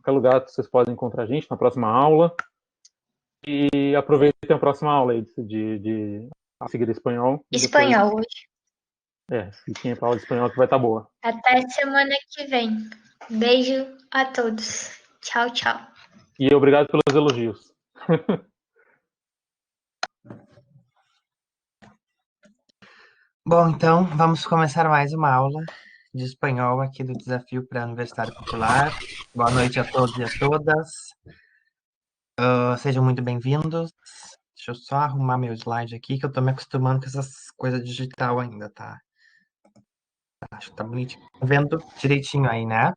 qualquer lugar vocês podem encontrar a gente na próxima aula. E aproveitem a próxima aula aí de seguir espanhol. E depois, Espanhol hoje. fiquem para aula de espanhol que vai estar boa. Até semana que vem. Beijo a todos. Tchau, tchau. E obrigado pelos elogios. Bom, então vamos começar mais uma aula de espanhol aqui do Desafio Pré-Universitário Popular. Boa noite a todos e a todas. Sejam muito bem-vindos. Deixa eu só arrumar meu slide aqui, que eu tô me acostumando com essas coisas digital ainda, tá? Acho que tá bonitinho. Tá vendo direitinho aí, né?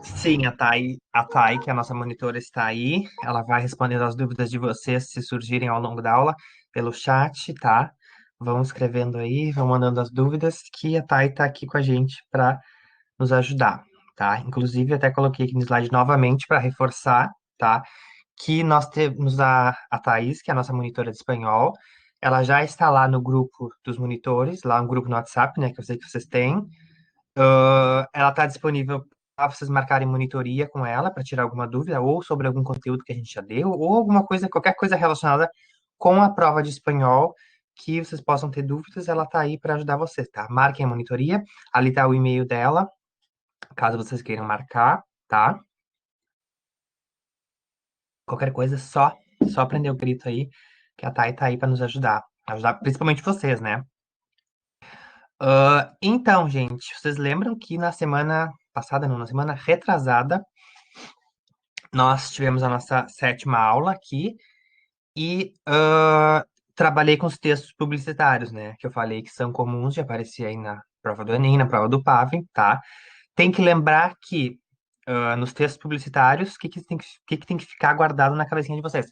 Sim, a Thay, que é a nossa monitora, está aí. Ela vai respondendo as dúvidas de vocês se surgirem ao longo da aula pelo chat, tá? Vão escrevendo aí, vão mandando as dúvidas, que a Thay está aqui com a gente para nos ajudar, tá? Inclusive, até coloquei aqui no slide novamente para reforçar, tá? Que nós temos a Thaís, que é a nossa monitora de espanhol. Ela já está lá no grupo dos monitores, lá no grupo no WhatsApp, né? Que eu sei que vocês têm. Ela está disponível para vocês marcarem monitoria com ela para tirar alguma dúvida, ou sobre algum conteúdo que a gente já deu, ou alguma coisa, qualquer coisa relacionada com a prova de espanhol que vocês possam ter dúvidas, ela está aí para ajudar vocês, tá? Marquem a monitoria, ali está o e-mail dela, caso vocês queiram marcar, tá? Qualquer coisa, só prender o grito aí, que a Thay tá aí para nos ajudar principalmente vocês, né? Então, gente, vocês lembram que na semana passada, não, na semana retrasada, nós tivemos a nossa 7ª aula aqui e trabalhei com os textos publicitários, né? Que eu falei que são comuns de aparecer aí na prova do Enem, na prova do PAVE, tá? Tem que lembrar que nos textos publicitários, o que tem que ficar guardado na cabecinha de vocês?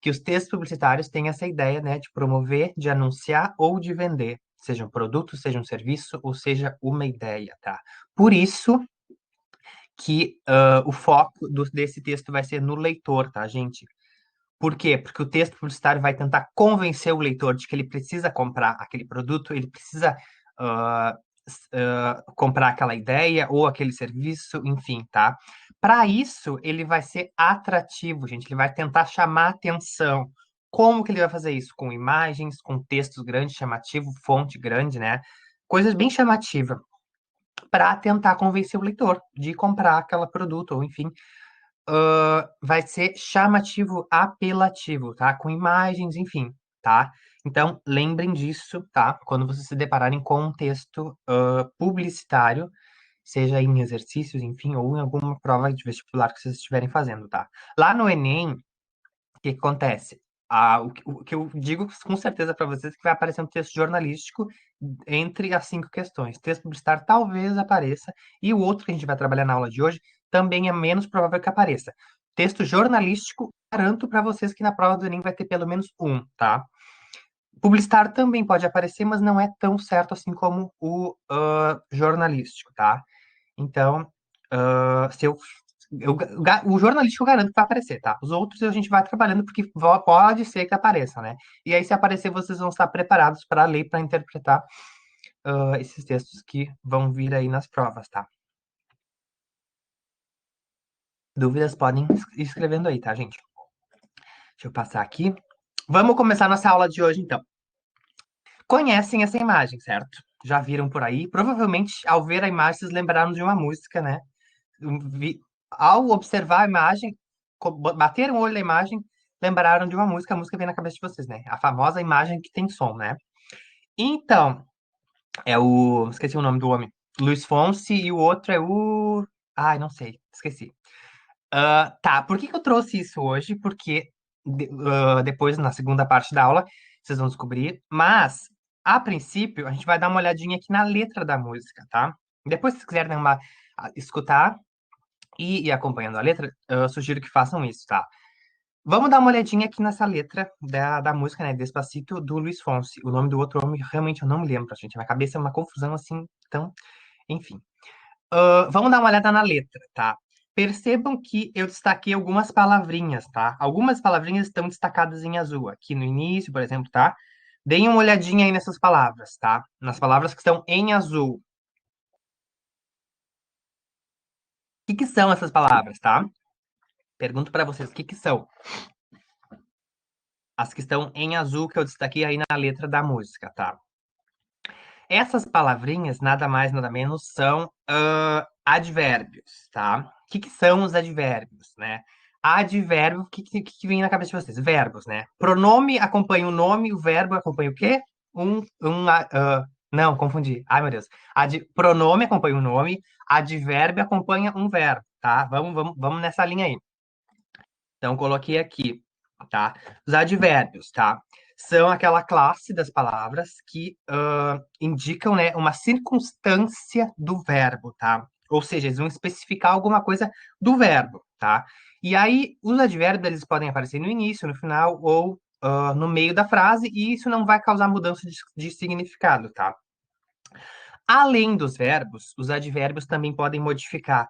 Que os textos publicitários têm essa ideia, né, de promover, de anunciar ou de vender, seja um produto, seja um serviço, ou seja uma ideia, tá? Por isso que o foco desse texto vai ser no leitor, tá, gente? Por quê? Porque o texto publicitário vai tentar convencer o leitor de que ele precisa comprar aquele produto, ele precisa ah, comprar aquela ideia ou aquele serviço, enfim, tá? Para isso, ele vai ser atrativo, gente. Ele vai tentar chamar atenção. Como que ele vai fazer isso? Com imagens, com textos grandes, chamativo, fonte grande, né? Coisas bem chamativas para tentar convencer o leitor de comprar aquele produto, ou enfim, vai ser chamativo, apelativo, tá? Com imagens, enfim, tá? Então, lembrem disso, tá? Quando vocês se depararem com um texto publicitário, seja em exercícios, enfim, ou em alguma prova de vestibular que vocês estiverem fazendo, tá? Lá no Enem, o que que acontece? O que eu digo com certeza para vocês é que vai aparecer um texto jornalístico entre as 5 questões. Texto publicitário talvez apareça, e o outro que a gente vai trabalhar na aula de hoje também é menos provável que apareça. Texto jornalístico, garanto para vocês que na prova do Enem vai ter pelo menos um, tá? Publicitário também pode aparecer, mas não é tão certo assim como o jornalístico, tá? Então, se o jornalístico eu garanto que vai aparecer, tá? Os outros a gente vai trabalhando porque pode ser que apareça, né? E aí, se aparecer, vocês vão estar preparados para ler, para interpretar esses textos que vão vir aí nas provas, tá? Dúvidas podem ir escrevendo aí, tá, gente? Deixa eu passar aqui. Vamos começar nossa aula de hoje, então. Conhecem essa imagem, certo? Já viram por aí? Provavelmente, ao ver a imagem, vocês lembraram de uma música, né? Ao observar a imagem, bateram o olho na imagem, lembraram de uma música, a música vem na cabeça de vocês, né? A famosa imagem que tem som, né? Então, esqueci o nome do homem. Luiz Fonsi e o outro é o. Ai, não sei, esqueci. Tá, por que que eu trouxe isso hoje? Porque depois, na segunda parte da aula, vocês vão descobrir. Mas, a princípio, a gente vai dar uma olhadinha aqui na letra da música, tá? Depois, se vocês quiserem escutar e ir acompanhando a letra, eu sugiro que façam isso, tá? Vamos dar uma olhadinha aqui nessa letra da música, né? Despacito, do Luiz Fonsi. O nome do outro homem, realmente eu não me lembro, gente. Minha cabeça é uma confusão assim, então, enfim. Vamos dar uma olhada na letra, tá? Percebam que eu destaquei algumas palavrinhas, tá? Algumas palavrinhas estão destacadas em azul. Aqui no início, por exemplo, tá? Deem uma olhadinha aí nessas palavras, tá? Nas palavras que estão em azul. que são essas palavras, tá? Pergunto para vocês o que são. As que estão em azul, que eu destaquei aí na letra da música, tá? Essas palavrinhas, nada mais, nada menos, são advérbios, tá? O que são os advérbios, né? Advérbio, o que vem na cabeça de vocês? Verbos, né? Pronome acompanha o nome, o verbo acompanha o quê? Não, confundi. Ai, meu Deus. Pronome acompanha o nome, advérbio acompanha um verbo, tá? Vamos nessa linha aí. Então, coloquei aqui, tá? Os advérbios, tá? São aquela classe das palavras que indicam, né, uma circunstância do verbo, tá? Ou seja, eles vão especificar alguma coisa do verbo, tá? E aí, os advérbios, eles podem aparecer no início, no final ou no meio da frase, e isso não vai causar mudança de significado, tá? Além dos verbos, os advérbios também podem modificar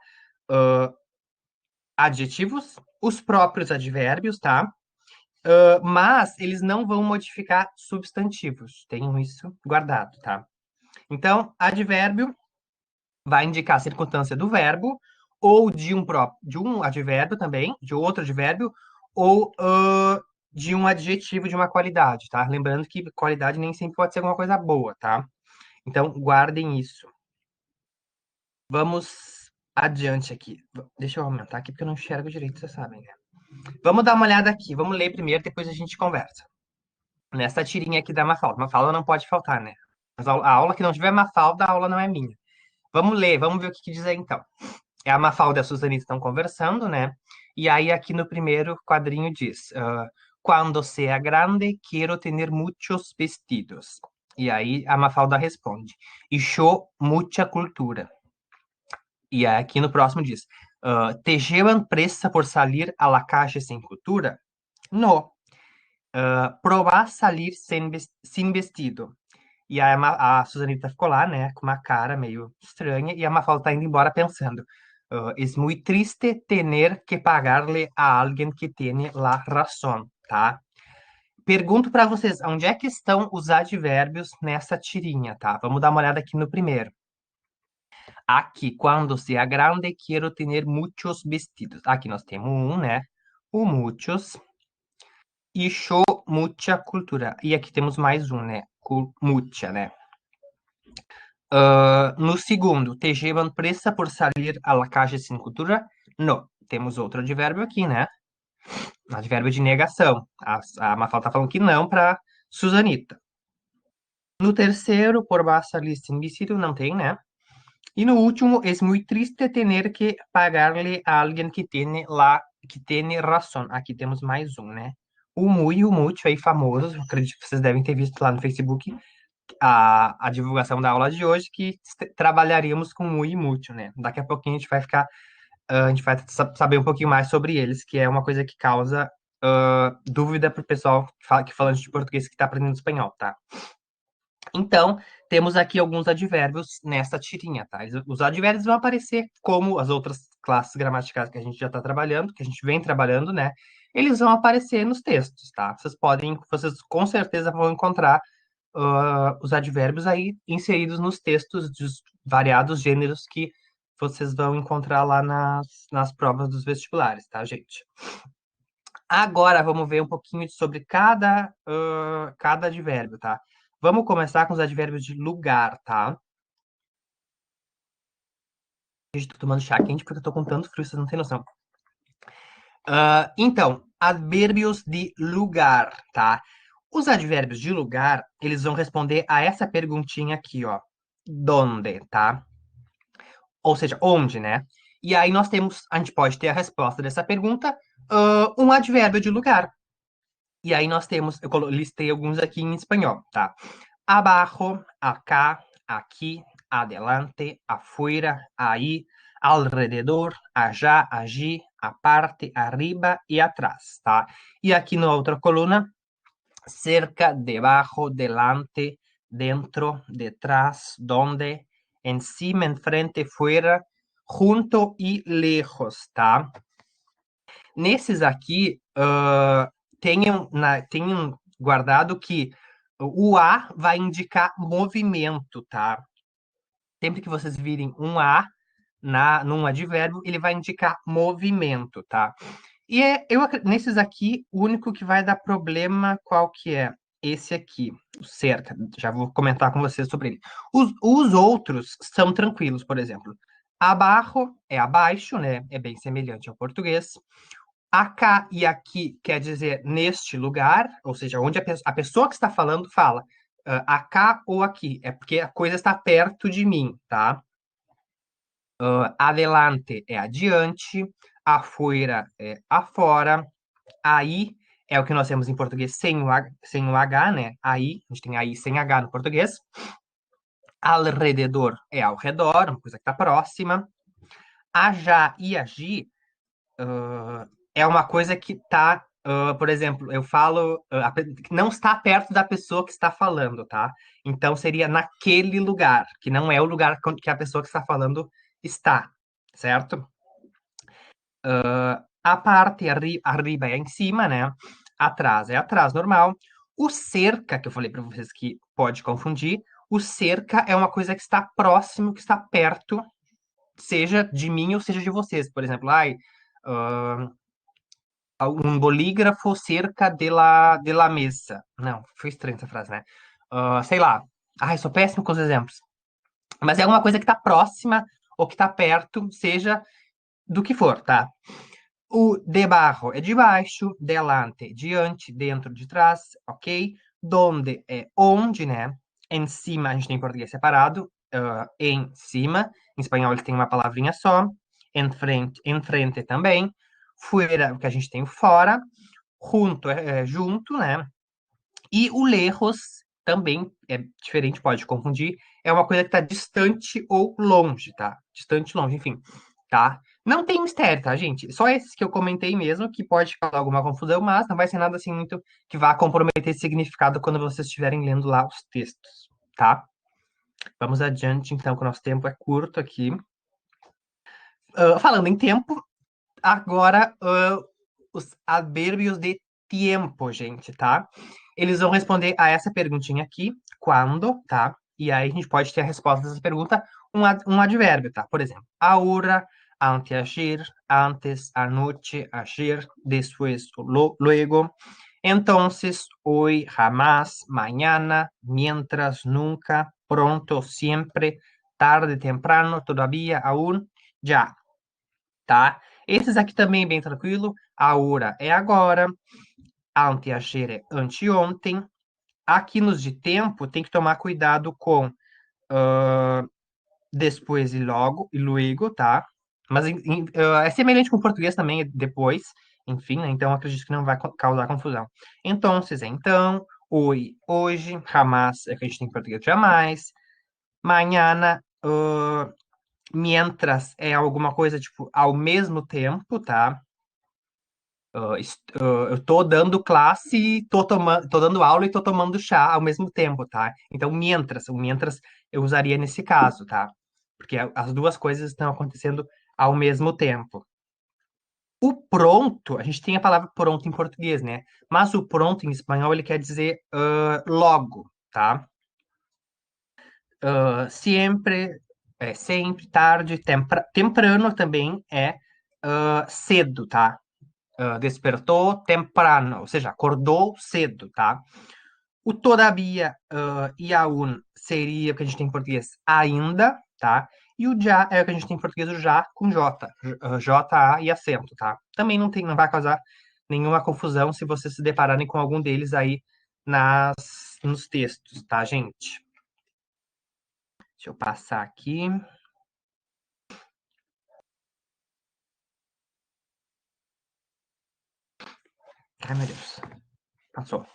adjetivos, os próprios advérbios, tá? Mas eles não vão modificar substantivos. Tenham isso guardado, tá? Então, advérbio vai indicar a circunstância do verbo ou de um advérbio também, de outro advérbio, ou de um adjetivo de uma qualidade, tá? Lembrando que qualidade nem sempre pode ser alguma coisa boa, tá? Então, guardem isso. Vamos adiante aqui. Deixa eu aumentar aqui porque eu não enxergo direito, vocês sabem, né? Vamos dar uma olhada aqui. Vamos ler primeiro, depois a gente conversa. Nessa tirinha aqui da Mafalda. Mafalda não pode faltar, né? Mas a aula que não tiver Mafalda, a aula não é minha. Vamos ler, vamos ver o que diz aí então. É a Mafalda e a Suzanita estão conversando, né? E aí aqui no primeiro quadrinho diz: Quando sea grande, quiero tener muchos vestidos. E aí a Mafalda responde: E yo mucha cultura. E aí aqui no próximo diz: Te llevan pressa por salir a la calle sin cultura? No. Provar salir sem vestido. E aí a Suzanita ficou lá, né, com uma cara meio estranha, e a Mafalda tá indo embora pensando. Es muy triste tener que pagarle a alguien que tiene la razón, tá? Pergunto para vocês, onde é que estão os advérbios nessa tirinha, tá? Vamos dar uma olhada aqui no primeiro. Aqui, quando sea grande, quiero tener muchos vestidos. Aqui nós temos um, né? O muchos. E show mucha cultura. E aqui temos mais um, né? Mucha, né? No segundo, te llevan pressa por salir a la calle sin cultura? Não. Temos outro advérbio aqui, né? Advérbio de negação. A Mafalda tá falando que não para Susanita. No terceiro, por vas salir sin vestido, não tem, né? E no último, es muy triste tener que pagarle a alguien que tiene razón. Aqui temos mais um, né? O mu e o mucho aí famosos, acredito que vocês devem ter visto lá no Facebook a divulgação da aula de hoje, que trabalharíamos com mu e mucho, né? Daqui a pouquinho a gente vai saber um pouquinho mais sobre eles, que é uma coisa que causa dúvida para o pessoal que fala de português que está aprendendo espanhol, tá? Então, temos aqui alguns advérbios nessa tirinha, tá? Os advérbios vão aparecer como as outras classes gramaticais que a gente já está trabalhando, que a gente vem trabalhando, né? Eles vão aparecer nos textos, tá? Vocês com certeza vão encontrar os advérbios aí inseridos nos textos dos variados gêneros que vocês vão encontrar lá nas provas dos vestibulares, tá, gente? Agora vamos ver um pouquinho sobre cada advérbio, tá? Vamos começar com os advérbios de lugar, tá? Gente, tô tomando chá quente porque eu tô com tanto frio, vocês não têm noção. Então, advérbios de lugar, tá? Os advérbios de lugar, eles vão responder a essa perguntinha aqui, ó. Donde, tá? Ou seja, onde, né? E aí a gente pode ter a resposta dessa pergunta, um advérbio de lugar. E aí eu listei alguns aqui em espanhol, tá? Abajo, acá, aqui, adelante, afuera, ahí, alrededor, allá, allí, aparte, arriba e atrás, tá? E aqui na outra coluna, cerca, debajo, delante, dentro, detrás, donde, encima, enfrente, fuera, junto e lejos, tá? Nesses aqui, tenham guardado que o A vai indicar movimento, tá? Sempre que vocês virem um A, num advérbio, ele vai indicar movimento, tá? E nesses aqui, o único que vai dar problema, qual que é? Esse aqui, o cerca. Já vou comentar com vocês sobre ele. Os outros são tranquilos, por exemplo. Abaixo é abaixo, né? É bem semelhante ao português. Acá e aqui quer dizer neste lugar, ou seja, onde a pessoa que está falando fala acá ou aqui. É porque a coisa está perto de mim, tá? Adelante é adiante, afuera é afora, aí é o que nós temos em português sem o H, né? Aí, a gente tem aí sem H no português. Alrededor é ao redor, uma coisa que está próxima. Aja e agir é uma coisa que está, por exemplo, eu falo, que não está perto da pessoa que está falando, tá? Então seria naquele lugar, que não é o lugar que a pessoa que está falando está, certo? A parte arriba é em cima, né? Atrás é atrás, normal. O cerca, que eu falei para vocês que pode confundir, o cerca é uma coisa que está próximo, que está perto, seja de mim ou seja de vocês. Por exemplo, um bolígrafo cerca de la mesa. Não, foi estranha essa frase, né? Sei lá. Ai, sou péssimo com os exemplos. Mas é alguma coisa que está próxima ou que está perto, seja do que for, tá? O debaixo é de baixo, delante, diante, dentro, de trás, ok? Donde é onde, né? Em cima, a gente tem em português separado, em cima. Em espanhol, ele tem uma palavrinha só. Em frente também. Fuera, o que a gente tem o fora. Junto é junto, né? E o lejos também é diferente, pode confundir. É uma coisa que está distante ou longe, tá? Distante, longe, enfim, tá? Não tem mistério, tá, gente? Só esses que eu comentei mesmo, que pode causar alguma confusão, mas não vai ser nada assim muito que vá comprometer esse significado quando vocês estiverem lendo lá os textos, tá? Vamos adiante, então, que o nosso tempo é curto aqui. Falando em tempo, agora os advérbios de tempo, gente, tá? Eles vão responder a essa perguntinha aqui, quando, tá? E aí a gente pode ter a resposta dessa pergunta, um advérbio, tá? Por exemplo, ahora, anteayer, antes, anoche, ayer, después, luego, entonces, hoy, jamás, mañana, mientras, nunca, pronto, siempre, tarde, temprano, todavía, aún, já, tá? Esses aqui também é bem tranquilo. Ahora é agora, anteayer é anteontem. Aqui nos de tempo, tem que tomar cuidado com depois e logo, e luego, tá? Mas é semelhante com o português também, é depois, enfim, né? Então acredito que não vai causar confusão. Então, então, hoje, jamás, é que a gente tem em português jamais. Mañana, mientras é alguma coisa tipo ao mesmo tempo, tá? Eu tô dando classe, tô dando aula e tô tomando chá ao mesmo tempo, tá? Então, o mientras eu usaria nesse caso, tá? Porque as duas coisas estão acontecendo ao mesmo tempo. O pronto, a gente tem a palavra pronto em português, né? Mas o pronto em espanhol ele quer dizer logo, tá? Sempre, sempre, tarde, temprano também é cedo, tá? Despertou temprano, ou seja, acordou cedo, tá? O todavia e aún seria o que a gente tem em português ainda, tá? E o já é o que a gente tem em português, o já com J, J-A e acento, tá? Também não vai causar nenhuma confusão se vocês se depararem com algum deles aí nos textos, tá, gente? Deixa eu passar aqui. Ai, meu Deus. Passou.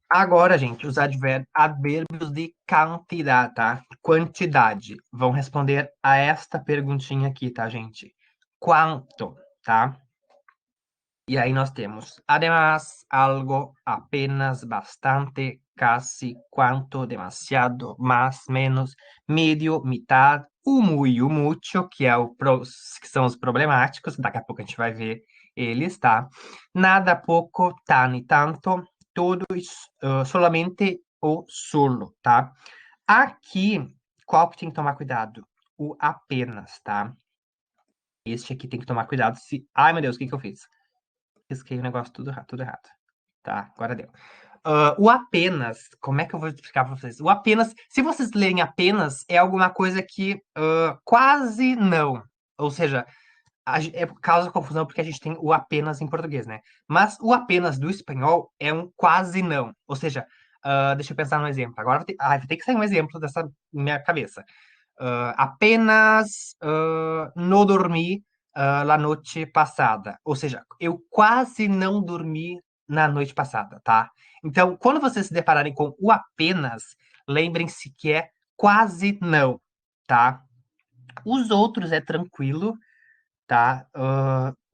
Agora, gente, os advérbios de quantidade, tá? Quantidade. Vão responder a esta perguntinha aqui, tá, gente? Quanto, tá? E aí nós temos además, algo, apenas, bastante, casi, quanto, demasiado, más, menos, medio, mitad, o muy e o mucho, que são os problemáticos, daqui a pouco a gente vai ver eles, tá? Nada, pouco, tan e tanto, tudo, solamente o solo, tá? Aqui, qual que tem que tomar cuidado? o apenas, tá? Este aqui tem que tomar cuidado se... Ai, meu Deus, o que que eu fiz? Risquei o negócio tudo errado. Tá, agora deu. O apenas, como é que eu vou explicar para vocês? O apenas, se vocês lerem apenas, é alguma coisa que quase não. Ou seja, causa confusão porque a gente tem o apenas em português, né? Mas o apenas do espanhol é um quase não. Ou seja, deixa eu pensar no exemplo. Agora vai ter que sair um exemplo dessa minha cabeça. Apenas não dormi la noite passada. Ou seja, eu quase não dormi na noite passada, tá? Então, quando vocês se depararem com o apenas, lembrem-se que é quase não, tá? Os outros é tranquilo, tá?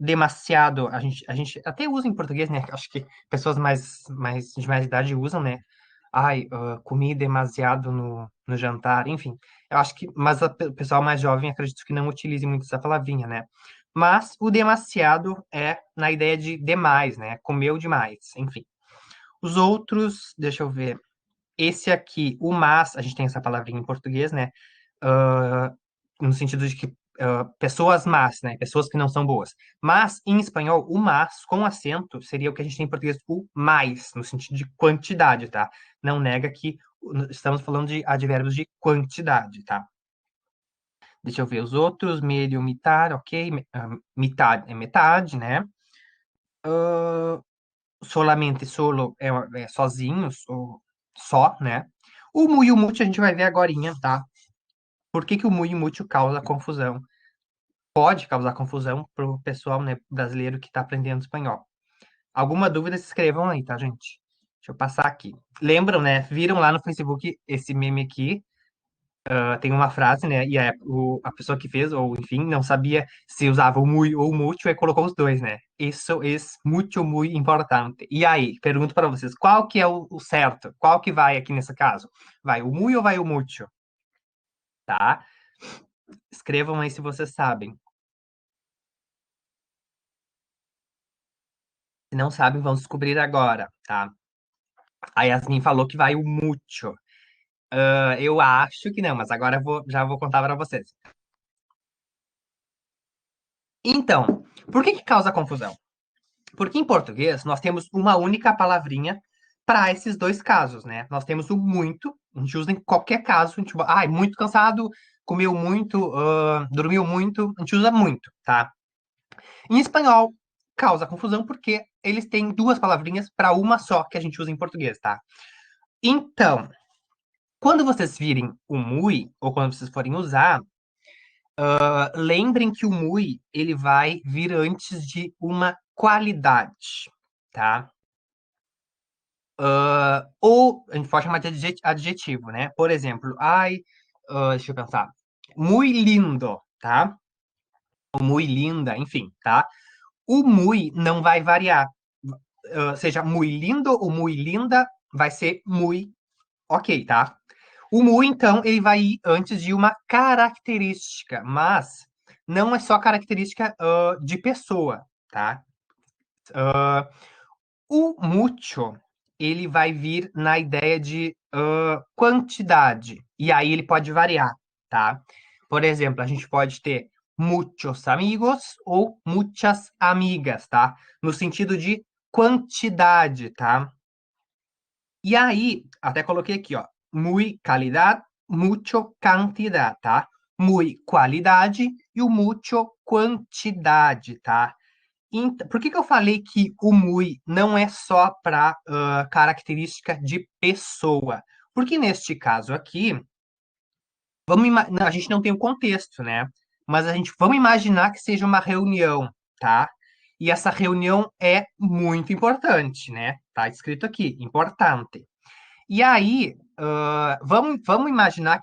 Demasiado, a gente até usa em português, né? Acho que pessoas de mais idade usam, né? Ai, comi demasiado no jantar, enfim. Eu acho que, mas o pessoal mais jovem acredito que não utilize muito essa palavrinha, né? Mas o demasiado é na ideia de demais, né? Comeu demais, enfim. Os outros, deixa eu ver. Esse aqui, o mas, a gente tem essa palavrinha em português, né? ah, no sentido de que pessoas más, né? Pessoas que não são boas. Mas, em espanhol, o mas, com acento, seria o que a gente tem em português, o mais, no sentido de quantidade, tá? Não nega que estamos falando de advérbios de quantidade, tá? Deixa eu ver os outros. Meio, mitar, ok. Mitad é metade, né? Solamente, solo é sozinhos, ou só, né? O mu e o mucho a gente vai ver agorinha, tá? Por que que o mu e o mucho causa confusão? Pode causar confusão pro pessoal, né, brasileiro que está aprendendo espanhol. Alguma dúvida, se escrevam aí, tá, gente? Deixa eu passar aqui. Lembram, né? Viram lá no Facebook esse meme aqui? Tem uma frase, né? E a pessoa que fez, ou enfim, não sabia se usava o muy ou o mucho, e colocou os dois, né? Isso é muito, muito importante. E aí, pergunto para vocês, qual que é o certo? Qual que vai aqui nesse caso? Vai o muy ou vai o mucho? Tá? Escrevam aí se vocês sabem. Se não sabem, vão descobrir agora, tá? A Yasmin falou que vai o mucho. Eu acho que não, mas agora já vou contar para vocês. Então, por que que causa confusão? Porque em português nós temos uma única palavrinha para esses dois casos, né? Nós temos o muito, a gente usa em qualquer caso, a gente, muito cansado, comeu muito, dormiu muito, a gente usa muito, tá? Em espanhol, causa confusão porque eles têm duas palavrinhas para uma só que a gente usa em português, tá? Então, quando vocês virem o muy, ou quando vocês forem usar, lembrem que o muy, ele vai vir antes de uma qualidade, tá? Ou a gente pode chamar de adjetivo, né? Por exemplo, deixa eu pensar. Muy lindo, tá? Ou muy linda, enfim, tá? O muy não vai variar. Seja muy lindo ou muy linda, vai ser muy ok, tá? O mu, então, ele vai ir antes de uma característica, mas não é só característica de pessoa, tá? O mucho, ele vai vir na ideia de quantidade, e aí ele pode variar, tá? Por exemplo, a gente pode ter muchos amigos ou muchas amigas, tá? No sentido de quantidade, tá? E aí, até coloquei aqui, ó, muy calidad, mucho cantidad, tá? Muy qualidade e o mucho quantidade, tá? Por que que eu falei que o muy não é só para característica de pessoa? Porque neste caso aqui, não, a gente não tem o contexto, né? Mas vamos imaginar que seja uma reunião, tá? E essa reunião é muito importante, né? Tá escrito aqui, importante. E aí, vamos imaginar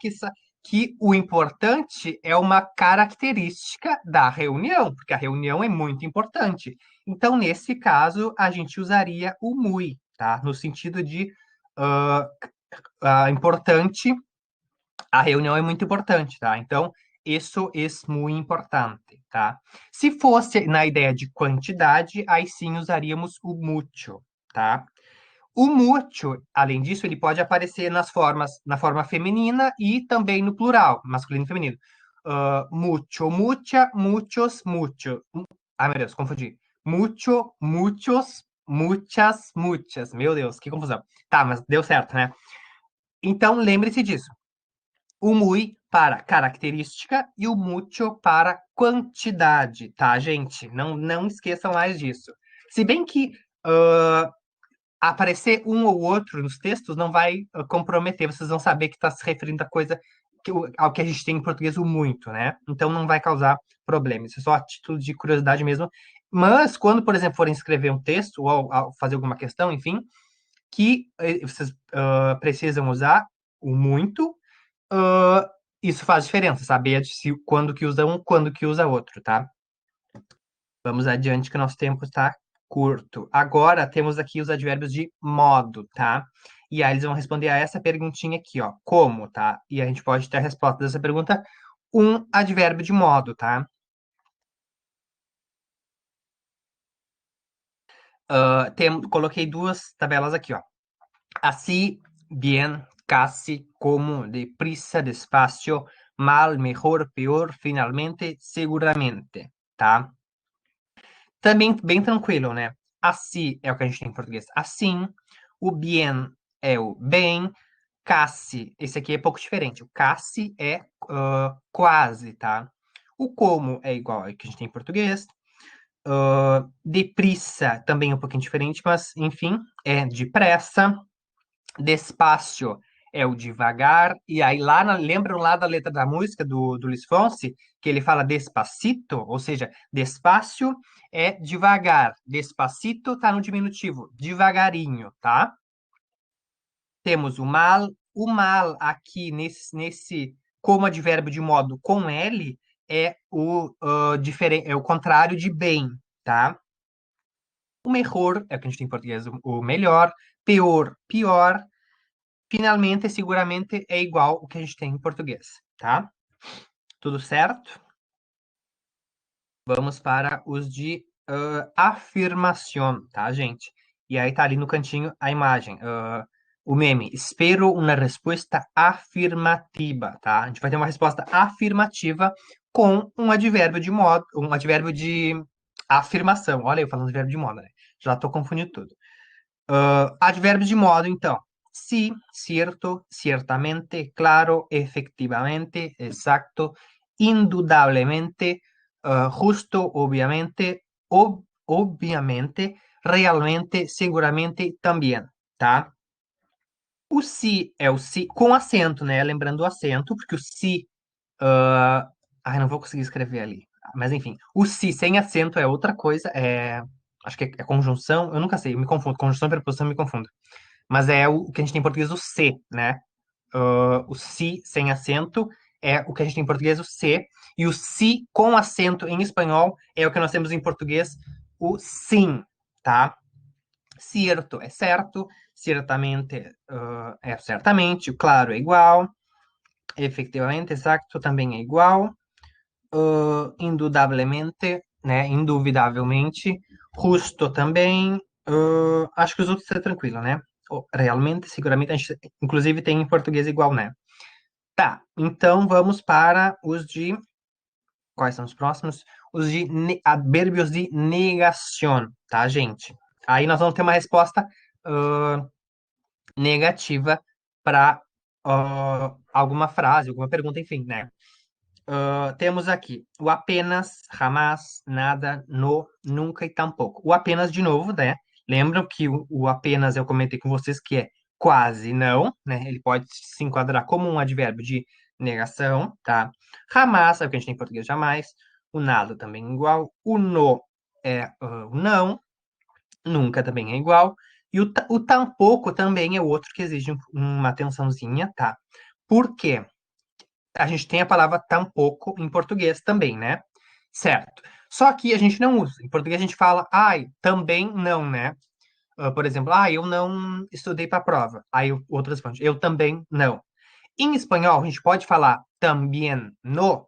que o importante é uma característica da reunião, porque a reunião é muito importante. Então, nesse caso, a gente usaria o muy, tá? No sentido de ah, importante, a reunião é muito importante, tá? Então, isso é muito importante, tá? Se fosse na ideia de quantidade, aí sim usaríamos o mucho, tá? O mucho, além disso, ele pode aparecer na forma feminina e também no plural, masculino e feminino. mucho, mucha, muchos, mucho. Ai, meu Deus, confundi. Mucho, muchos, muchas, muchas. Meu Deus, que confusão. Tá, mas deu certo, né? Então, lembre-se disso. O muy para característica e o mucho para quantidade, tá, gente? Não esqueçam mais disso. Se bem que aparecer um ou outro nos textos não vai comprometer, vocês vão saber que está se referindo a coisa ao que a gente tem em português o muito, né? Então não vai causar problema. Isso é só a título de curiosidade mesmo. Mas quando, por exemplo, forem escrever um texto ou fazer alguma questão, enfim, que vocês precisam usar o muito, isso faz diferença, saber quando que usa um, quando que usa outro, tá? Vamos adiante que o nosso tempo está curto. Agora temos aqui os advérbios de modo, tá? E aí eles vão responder a essa perguntinha aqui, ó. Como, tá? E a gente pode ter a resposta dessa pergunta, um advérbio de modo, tá? Coloquei duas tabelas aqui, ó. Así, bien, casi, como, deprisa, despacio, mal, mejor, peor, finalmente, seguramente, tá? Também bem tranquilo, né? Assim é o que a gente tem em português. Assim, o bien é o bem, casi, esse aqui é pouco diferente. O casi é quase, tá? O como é igual ao que a gente tem em português. Deprisa também é um pouquinho diferente, mas enfim, é depressa. Despacio é o devagar, e aí lembram lá da letra da música do Luiz Fonsi, que ele fala despacito, ou seja, despacio é devagar, despacito tá no diminutivo, devagarinho, tá? Temos o mal aqui nesse como advérbio de modo com L é é o contrário de bem, tá? O mejor é o que a gente tem em português, o melhor, peor, pior, finalmente, seguramente é igual o que a gente tem em português, tá? Tudo certo? Vamos para os de afirmação, tá, gente? E aí tá ali no cantinho a imagem, o meme. Espero uma resposta afirmativa, tá? A gente vai ter uma resposta afirmativa com um advérbio de modo, um advérbio de afirmação. Olha eu falando de verbo de modo, né? Já tô confundindo tudo. Advérbio de modo, então. Sí, cierto, ciertamente, claro, efectivamente, exacto, indudablemente, justo, obviamente, obviamente, realmente, seguramente, também, tá? O si é o si com acento, né? Lembrando o acento, porque o si. Ai, não vou conseguir escrever ali. Mas enfim, o si sem acento é outra coisa. Acho que é conjunção, eu nunca sei, eu me confundo. Conjunção e preposição eu me confundo. Mas é o que a gente tem em português, o se, né? O si sem acento é o que a gente tem em português, o se. E o si com acento em espanhol é o que nós temos em português, o sim, tá? Cierto é certo, certamente é certamente, o claro é igual, efetivamente, exacto também é igual, indudablemente, né? Induvidavelmente, justo também, acho que os outros é tranquilo, né? Realmente, seguramente, a gente inclusive tem em português igual, né? Tá, então vamos para os de. Quais são os próximos? Os de advérbios de negação, tá, gente? Aí nós vamos ter uma resposta negativa para alguma frase, alguma pergunta, enfim, né? Temos aqui o apenas, jamás, nada, no, nunca e tampouco. O apenas, de novo, né? Lembram que o apenas eu comentei com vocês que é quase não, né? Ele pode se enquadrar como um advérbio de negação, tá? Jamás é o que a gente tem em português, jamais. O nada também é igual. O no é o não. Nunca também é igual. E o tampouco também é outro que exige uma atençãozinha, tá? Por quê? A gente tem a palavra tampouco em português também, né? Certo. Só que a gente não usa. Em português a gente fala, ai, também não, né? Por exemplo, eu não estudei para a prova. Aí o outro responde, eu também não. Em espanhol, a gente pode falar também no?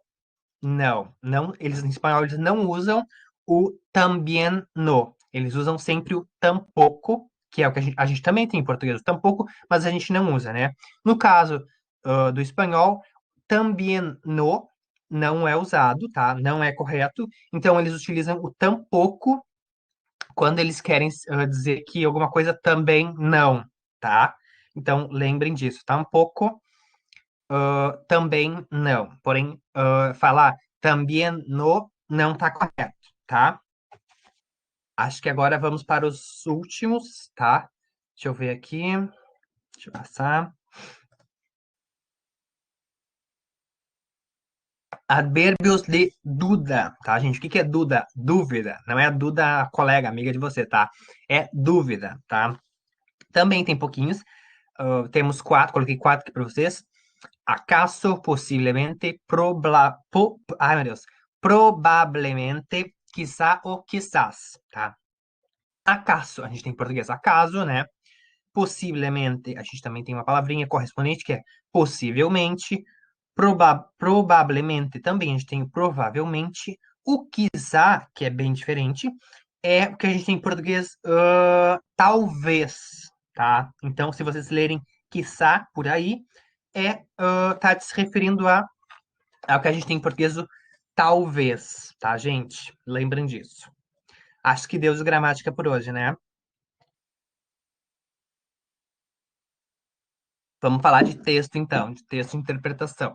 Não, não. Eles em espanhol eles não usam o também no. Eles usam sempre o tampouco, que é o que a gente também tem em português, o tampouco, mas a gente não usa, né? No caso do espanhol, também no não é usado, tá? Não é correto. Então, eles utilizam o tampouco quando eles querem dizer que alguma coisa também não, tá? Então, lembrem disso. Tampouco, também não. Porém, falar também no não tá correto, tá? Acho que agora vamos para os últimos, tá? Deixa eu ver aqui. Deixa eu passar. Advérbios de dúvida, tá, gente? O que que é dúvida? Dúvida. Não é a Duda, colega, amiga de você, tá? É dúvida, tá? Também tem pouquinhos. Temos quatro, coloquei quatro aqui para vocês. Acaso, possivelmente, ai, meu Deus. Provavelmente, quizá ou quizás, tá? Acaso, a gente tem em português acaso, né? Possivelmente, a gente também tem uma palavrinha correspondente que é possivelmente. Provavelmente também a gente tem o provavelmente. O quizá, que é bem diferente, é o que a gente tem em português talvez, tá? Então, se vocês lerem quizá por aí, tá se referindo ao que a gente tem em português o talvez, tá, gente? Lembrem disso. Acho que deu de gramática por hoje, né? Vamos falar de texto, então, de texto e interpretação.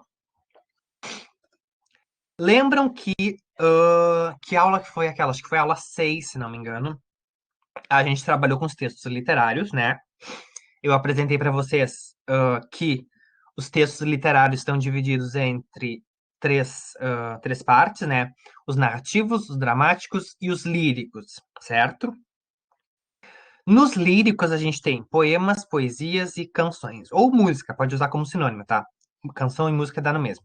Lembram que aula que foi aquela? Acho que foi a aula 6, se não me engano. A gente trabalhou com os textos literários, né? Eu apresentei para vocês que os textos literários estão divididos entre três partes, né? Os narrativos, os dramáticos e os líricos, certo? Nos líricos, a gente tem poemas, poesias e canções. Ou música, pode usar como sinônimo, tá? Canção e música dá no mesmo.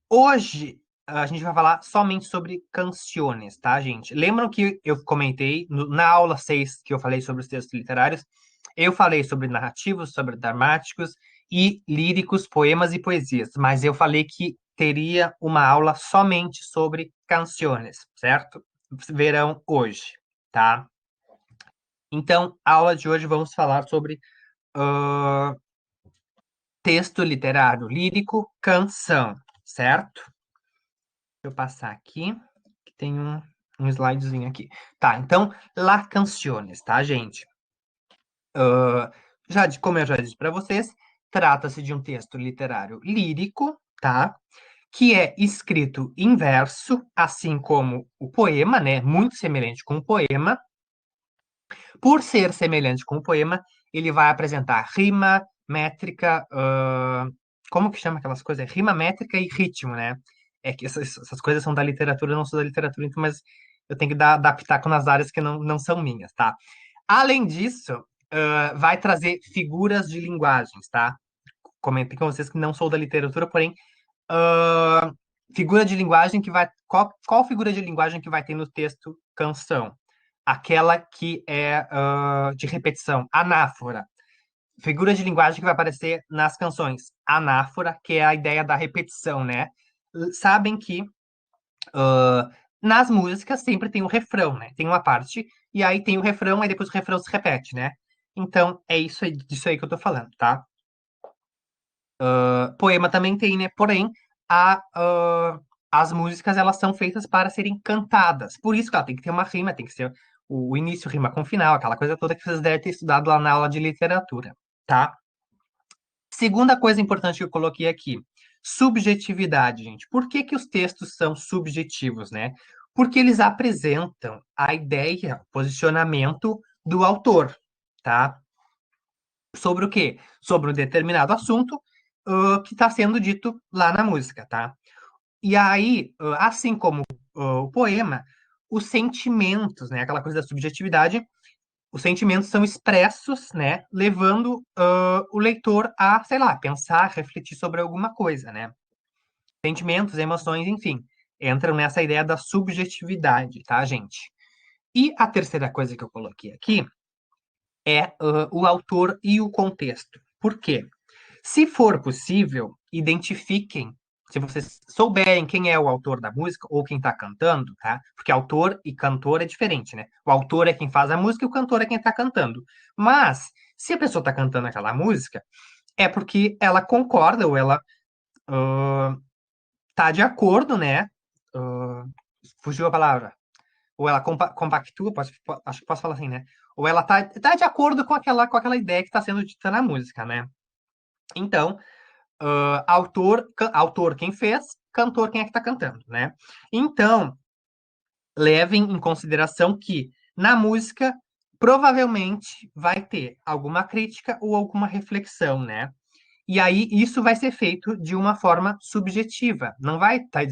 Hoje, a gente vai falar somente sobre canções, tá, gente? Lembram que eu comentei na aula 6 que eu falei sobre os textos literários? Eu falei sobre narrativos, sobre dramáticos e líricos, poemas e poesias, mas eu falei que teria uma aula somente sobre canções, certo? Verão hoje, tá? Então, a aula de hoje vamos falar sobre ah, texto literário lírico, canção, certo? Deixa eu passar aqui, que tem um slidezinho aqui. Tá, então, las canciones, tá, gente? Como eu já disse para vocês, trata-se de um texto literário lírico, tá? Que é escrito em verso, assim como o poema, né? Muito semelhante com o poema. Por ser semelhante com o poema, ele vai apresentar rima, métrica, como que chama aquelas coisas? Rima, métrica e ritmo, né? É que essas coisas são da literatura, eu não sou da literatura, então, mas eu tenho que dar pitaco nas áreas que não são minhas, tá? Além disso, vai trazer figuras de linguagens, tá? Comentei com vocês que não sou da literatura, porém, ah, figura de linguagem que vai. Qual figura de linguagem que vai ter no texto canção? Aquela que é de repetição, anáfora. Figura de linguagem que vai aparecer nas canções. Anáfora, que é a ideia da repetição, né? Sabem que nas músicas sempre tem o refrão, né? Tem uma parte, e aí tem o refrão, aí depois o refrão se repete, né? Então, é isso aí, disso aí que eu tô falando, tá? Poema também tem, né? Porém, as músicas, elas são feitas para serem cantadas. Por isso que ela tem que ter uma rima, tem que ser o início rima com o final, aquela coisa toda que vocês devem ter estudado lá na aula de literatura, tá? Segunda coisa importante que eu coloquei aqui, subjetividade, gente. Por que que os textos são subjetivos, né? Porque eles apresentam a ideia, o posicionamento do autor, tá? Sobre o quê? Sobre um determinado assunto, que está sendo dito lá na música, tá? E aí, assim como o poema, os sentimentos, né? Aquela coisa da subjetividade, os sentimentos são expressos, né? Levando o leitor a, sei lá, pensar, refletir sobre alguma coisa, né? Sentimentos, emoções, enfim, entram nessa ideia da subjetividade, tá, gente? E a terceira coisa que eu coloquei aqui é o autor e o contexto. Por quê? Se for possível, identifiquem, se vocês souberem quem é o autor da música ou quem está cantando, tá? Porque autor e cantor é diferente, né? O autor é quem faz a música e o cantor é quem está cantando. Mas, se a pessoa está cantando aquela música, é porque ela concorda ou ela tá de acordo, né? Fugiu a palavra. Ou ela compactua, acho que posso falar assim, né? Ou ela tá de acordo com aquela ideia que está sendo dita na música, né? Então, autor quem fez, cantor quem é que está cantando, né? Então, levem em consideração que na música provavelmente vai ter alguma crítica ou alguma reflexão, né? E aí isso vai ser feito de uma forma subjetiva, não vai tá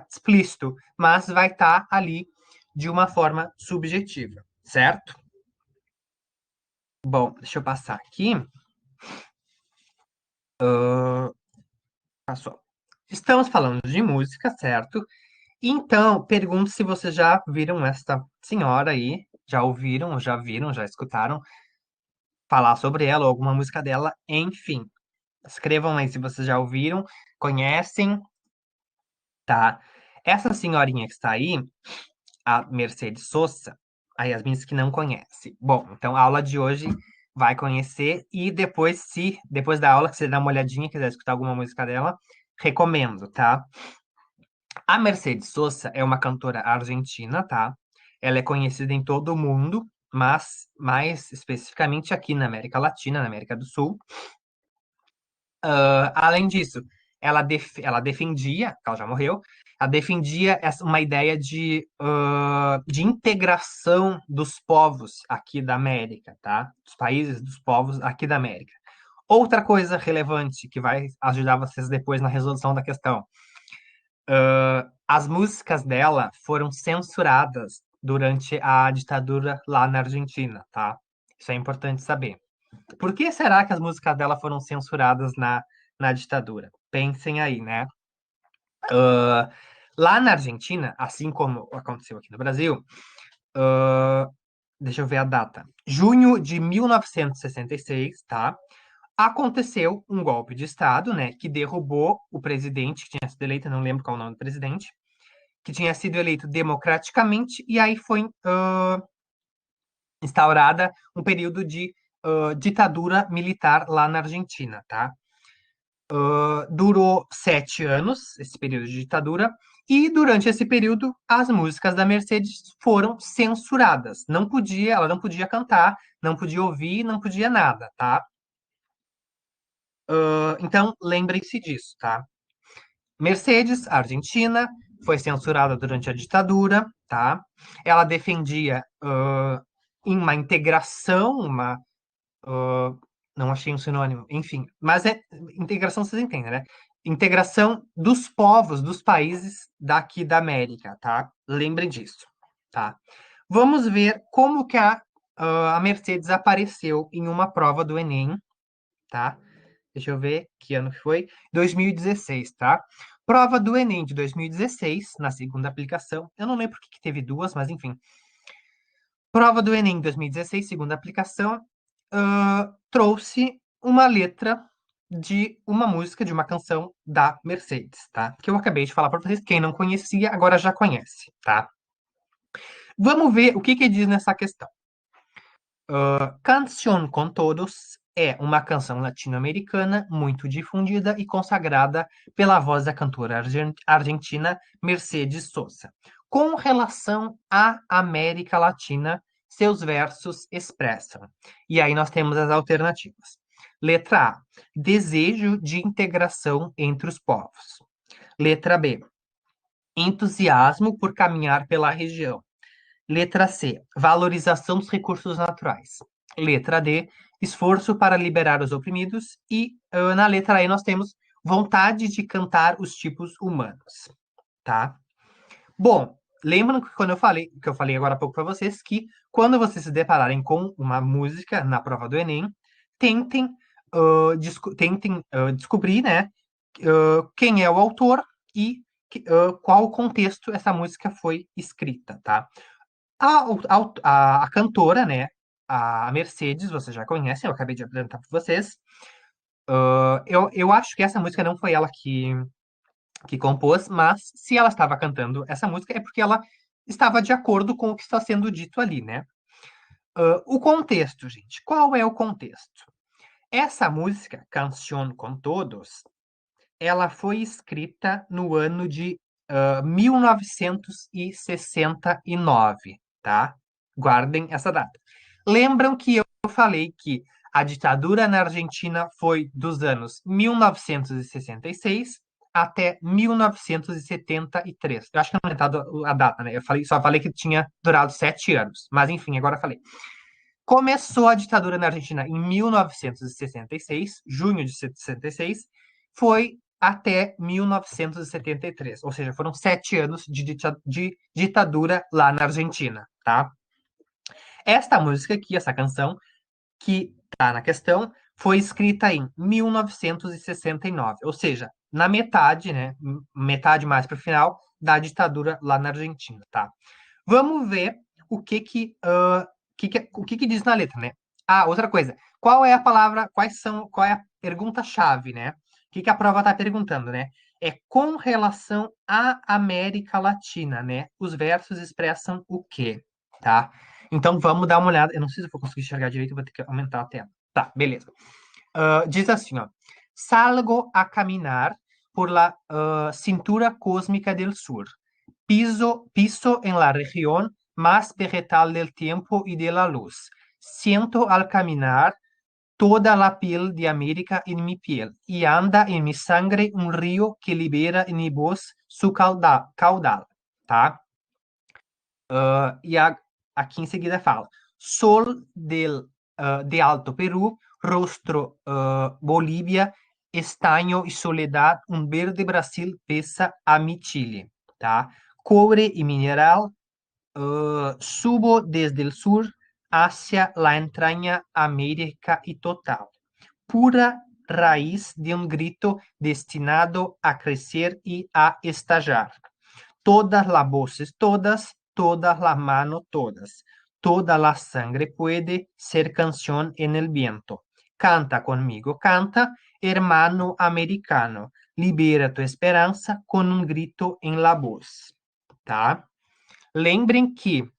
explícito, mas vai estar ali de uma forma subjetiva, certo? Bom, deixa eu passar aqui. Passou. Estamos falando de música, certo? Então, pergunto se vocês já viram esta senhora aí, já ouviram, já viram, já escutaram falar sobre ela ou alguma música dela, enfim. Escrevam aí se vocês já ouviram, conhecem, tá? Essa senhorinha que está aí, a Mercedes Sosa, a Yasmin disse que não conhece. Bom, então a aula de hoje vai conhecer e depois da aula, que você dá uma olhadinha, quiser escutar alguma música dela, recomendo, tá? A Mercedes Sosa é uma cantora argentina, tá? Ela é conhecida em todo o mundo, mas mais especificamente aqui na América Latina, na América do Sul. Além disso, ela defendia, ela já morreu, ela defendia uma ideia de integração dos povos aqui da América, tá? Dos países, dos povos aqui da América. Outra coisa relevante que vai ajudar vocês depois na resolução da questão. As músicas dela foram censuradas durante a ditadura lá na Argentina, tá? Isso é importante saber. Por que será que as músicas dela foram censuradas na ditadura? Pensem aí, né? Lá na Argentina, assim como aconteceu aqui no Brasil, deixa eu ver a data. Junho de 1966, tá? Aconteceu um golpe de Estado, né? Que derrubou o presidente que tinha sido eleito, não lembro qual é o nome do presidente, que tinha sido eleito democraticamente, e aí foi instaurada um período de ditadura militar lá na Argentina, tá? Durou 7 anos, esse período de ditadura, e durante esse período as músicas da Mercedes foram censuradas. Ela não podia cantar, não podia ouvir, não podia nada, tá? Então, lembrem-se disso, tá? Mercedes, Argentina, foi censurada durante a ditadura, tá? Ela defendia em uma integração, não achei um sinônimo, enfim, mas integração, vocês entendem, né? Integração dos povos, dos países daqui da América, tá? Lembrem disso, tá? Vamos ver como que a Mercedes apareceu em uma prova do Enem, tá? Deixa eu ver que ano que foi. 2016, tá? Prova do Enem de 2016, na segunda aplicação. Eu não lembro porque que teve duas, mas enfim. Prova do Enem 2016, segunda aplicação, trouxe uma letra de uma música, de uma canção da Mercedes, tá? Que eu acabei de falar para vocês. Quem não conhecia, agora já conhece, tá? Vamos ver o que diz nessa questão. Canción con Todos é uma canção latino-americana muito difundida e consagrada pela voz da cantora argentina Mercedes Sosa. Com relação à América Latina, seus versos expressam. E aí nós temos as alternativas. Letra A, desejo de integração entre os povos. Letra B, entusiasmo por caminhar pela região. Letra C, valorização dos recursos naturais. Letra D, esforço para liberar os oprimidos. E na letra E nós temos vontade de cantar os tipos humanos, tá? Bom, lembram que quando que eu falei agora há pouco para vocês, que quando vocês se depararem com uma música na prova do Enem, tentem, descobrir, né, quem é o autor e qual contexto essa música foi escrita, tá? A cantora, né, a Mercedes, vocês já conhecem, eu acabei de apresentar para vocês. Eu acho que essa música não foi ela que compôs, mas se ela estava cantando essa música é porque ela estava de acordo com o que está sendo dito ali, né? O contexto, gente. Qual é o contexto? Essa música, Canción con Todos, ela foi escrita no ano de 1969, tá? Guardem essa data. Lembram que eu falei que a ditadura na Argentina foi dos anos 1966 até 1973. Eu acho que não é a data, né? Só falei que tinha durado 7 anos. Mas enfim, agora falei. Começou a ditadura na Argentina em 1966, junho de 66, foi até 1973, ou seja, foram 7 anos de ditadura lá na Argentina, tá? Esta música aqui, essa canção, que tá na questão, foi escrita em 1969, ou seja, na metade, né? Metade mais para o final da ditadura lá na Argentina, tá? Vamos ver o que diz na letra, né? Ah, outra coisa. Qual é a palavra, qual é a pergunta-chave, né? O que a prova está perguntando, né? É com relação à América Latina, né? Os versos expressam o quê, tá? Então vamos dar uma olhada. Eu não sei se eu vou conseguir enxergar direito, eu vou ter que aumentar a tela. Tá, beleza. Diz assim, ó. Salgo a caminar por la cintura cósmica del sur. Piso en la región más vegetal del tiempo y de la luz. Siento al caminar toda la piel de América en mi piel y anda en mi sangre un río que libera en mi voz su caudal, tá? Aqui em seguida fala: Sol de Alto Perú, rostro Bolívia, estaño y soledad, un verde Brasil pesa a mi Chile, tá? Cobre y mineral, subo desde el sur hacia la entraña América y total. Pura raíz de un grito destinado a crecer y a estallar. Todas las voces, todas las manos, todas. Toda la sangre puede ser canción en el viento. Canta conmigo, canta, hermano americano. Libera tu esperança com um grito em la voz, tá? Lembrem que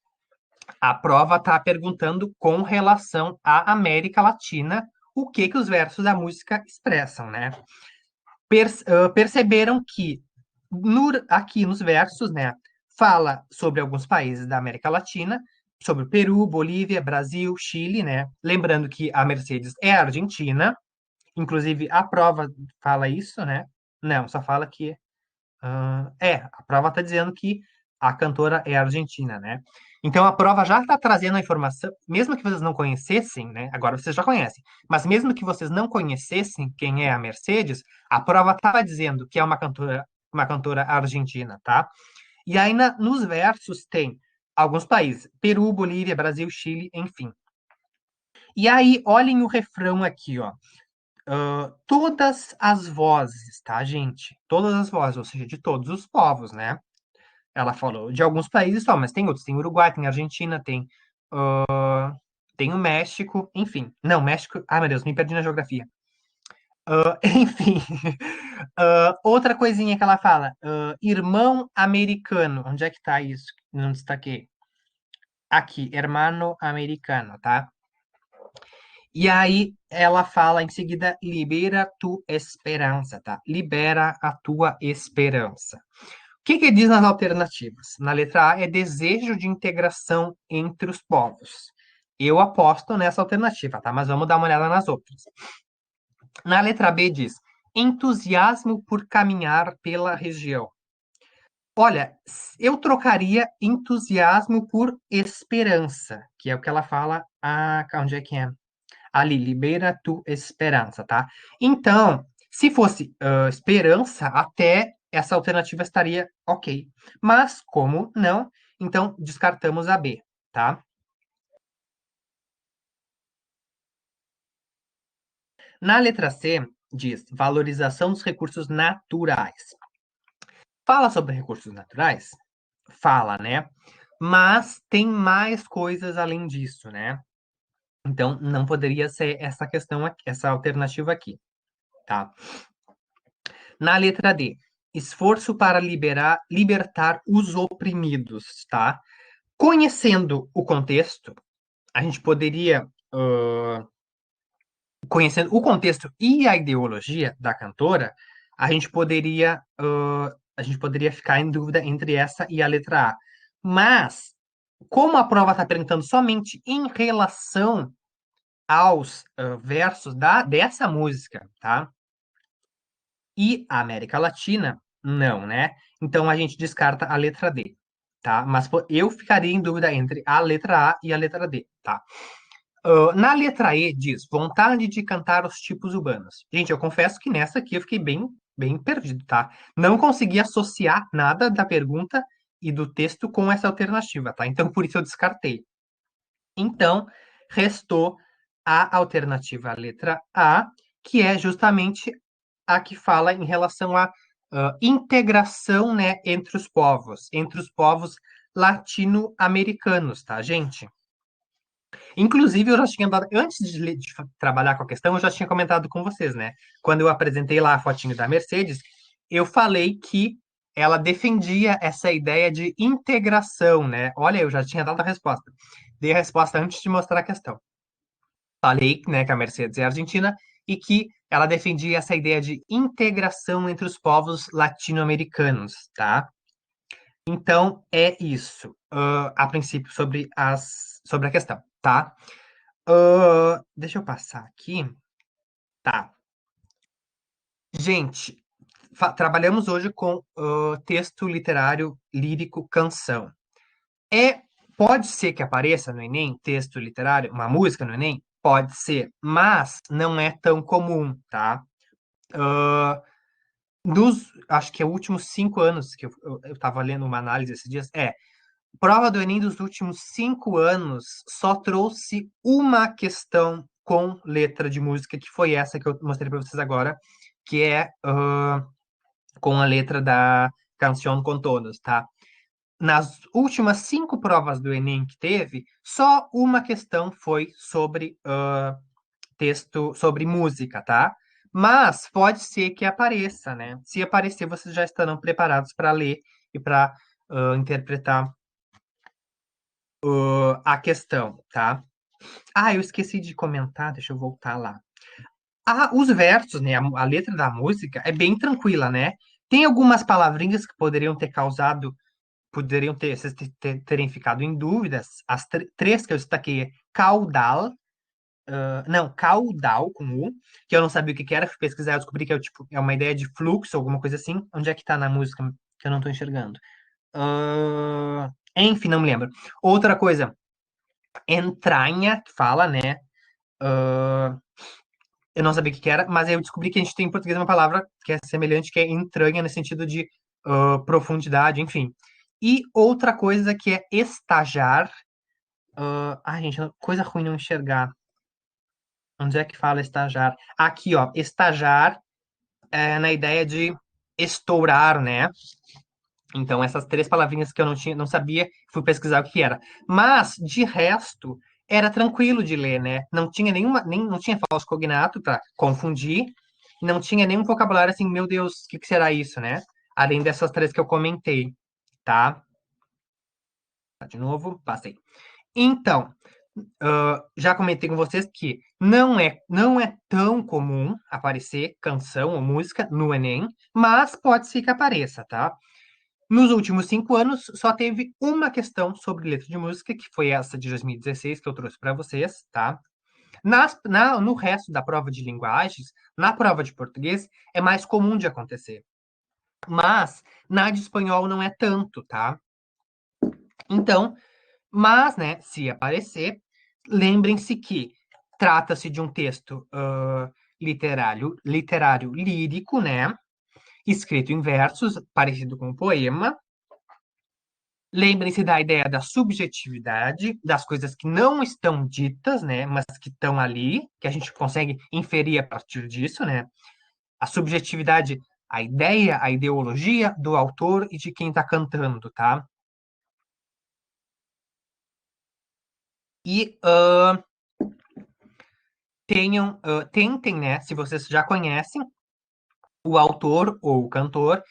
a prova está perguntando com relação à América Latina o que os versos da música expressam, né? Perceberam que aqui nos versos, né, fala sobre alguns países da América Latina, sobre Peru, Bolívia, Brasil, Chile, né? Lembrando que a Mercedes é argentina, inclusive a prova fala isso, né? Não, só fala que a prova está dizendo que a cantora é argentina, né? Então a prova já está trazendo a informação, mesmo que vocês não conhecessem, né? Agora vocês já conhecem, mas mesmo que vocês não conhecessem quem é a Mercedes, a prova estava dizendo que é uma cantora argentina, tá? E aí nos versos tem alguns países: Peru, Bolívia, Brasil, Chile, enfim. E aí, olhem o refrão aqui, ó. Todas as vozes, tá, gente? Todas as vozes, ou seja, de todos os povos, né? Ela falou de alguns países só, mas tem outros. Tem Uruguai, tem Argentina, tem o México, enfim. Não, México... Ai, meu Deus, me perdi na geografia. Enfim. Outra coisinha que ela fala. Irmão americano. Onde é que tá isso? Não destaquei. Aqui, hermano americano, tá? E aí ela fala em seguida, libera tu esperança, tá? Libera a tua esperança. O que diz nas alternativas? Na letra A é desejo de integração entre os povos. Eu aposto nessa alternativa, tá? Mas vamos dar uma olhada nas outras. Na letra B diz entusiasmo por caminhar pela região. Olha, eu trocaria entusiasmo por esperança, que é o que ela fala. Onde é que é? Ali, libera tu esperança, tá? Então, se fosse esperança, até essa alternativa estaria ok. Mas, como não, então descartamos a B, tá? Na letra C, diz valorização dos recursos naturais. Fala sobre recursos naturais? Fala, né? Mas tem mais coisas além disso, né? Então, não poderia ser essa questão aqui, essa alternativa aqui, tá? Na letra D, esforço para libertar os oprimidos, tá? Conhecendo o contexto, a gente poderia, conhecendo o contexto e a ideologia da cantora, a gente poderia ficar em dúvida entre essa e a letra A. Mas, como a prova está perguntando somente em relação aos versos dessa música, tá? E a América Latina, não, né? Então a gente descarta a letra D, tá? Mas eu ficaria em dúvida entre a letra A e a letra D, tá? Na letra E diz vontade de cantar os tipos urbanos. Gente, eu confesso que nessa aqui eu fiquei bem perdido, tá? Não consegui associar nada da pergunta e do texto com essa alternativa, tá? Então por isso eu descartei. Então restou a alternativa, a letra A, que é justamente a que fala em relação à integração, né, entre os povos latino-americanos, tá, gente? Inclusive, eu já tinha dado, antes de trabalhar com a questão, eu já tinha comentado com vocês, né? Quando eu apresentei lá a fotinho da Mercedes, eu falei que ela defendia essa ideia de integração, né? Olha, eu já tinha dado a resposta. Dei a resposta antes de mostrar a questão. Falei, né, que a Mercedes é argentina e que ela defendia essa ideia de integração entre os povos latino-americanos, tá? Então, é isso, a princípio, sobre a questão, tá? Deixa eu passar aqui. Tá. Gente, trabalhamos hoje com texto literário lírico canção. Pode ser que apareça no Enem texto literário, uma música no Enem? Pode ser, mas não é tão comum, tá? Acho que é os últimos 5 anos que eu tava lendo uma análise esses dias. Prova do Enem dos últimos 5 anos só trouxe uma questão com letra de música, que foi essa que eu mostrei para vocês agora, que é com a letra da Canción con Todos, tá? Nas últimas 5 provas do Enem que teve, só uma questão foi sobre texto, sobre música, tá? Mas pode ser que apareça, né? Se aparecer, vocês já estarão preparados para ler e para interpretar a questão, tá? Eu esqueci de comentar, deixa eu voltar lá. Os versos, né? A letra da música é bem tranquila, né? Tem algumas palavrinhas que poderiam ter, vocês terem ficado em dúvidas. As três que eu destaquei é caudal, não, caudal com U, que eu não sabia o que que era, fui pesquisar, eu descobri que é uma ideia de fluxo, alguma coisa assim. Onde é que tá na música que eu não tô enxergando? Enfim, não me lembro. Outra coisa, entranha, que fala, né? Eu não sabia o que que era, mas aí eu descobri que a gente tem em português uma palavra que é semelhante, que é entranha, no sentido de profundidade, enfim. E outra coisa que é estajar. Gente, coisa ruim não enxergar. Onde é que fala estajar? Aqui, ó, estajar é na ideia de estourar, né? Então, essas três palavrinhas que eu não sabia, fui pesquisar o que era. Mas, de resto, era tranquilo de ler, né? Não tinha não tinha falso cognato para confundir, não tinha nenhum vocabulário assim, meu Deus, o que será isso, né? Além dessas três que eu comentei, tá? De novo, passei. Então, já comentei com vocês que não é tão comum aparecer canção ou música no Enem, mas pode ser que apareça, tá? Nos últimos 5 anos, só teve uma questão sobre letra de música, que foi essa de 2016 que eu trouxe para vocês, tá? No resto da prova de linguagens, na prova de português, é mais comum de acontecer. Mas na de espanhol não é tanto, tá? Então, mas, né, se aparecer, lembrem-se que trata-se de um texto literário lírico, né? Escrito em versos, parecido com um poema. Lembrem-se da ideia da subjetividade, das coisas que não estão ditas, né, mas que estão ali, que a gente consegue inferir a partir disso, né? A subjetividade, a ideia, a ideologia do autor e de quem está cantando, tá? E tentem, né, se vocês já conhecem o autor ou o cantor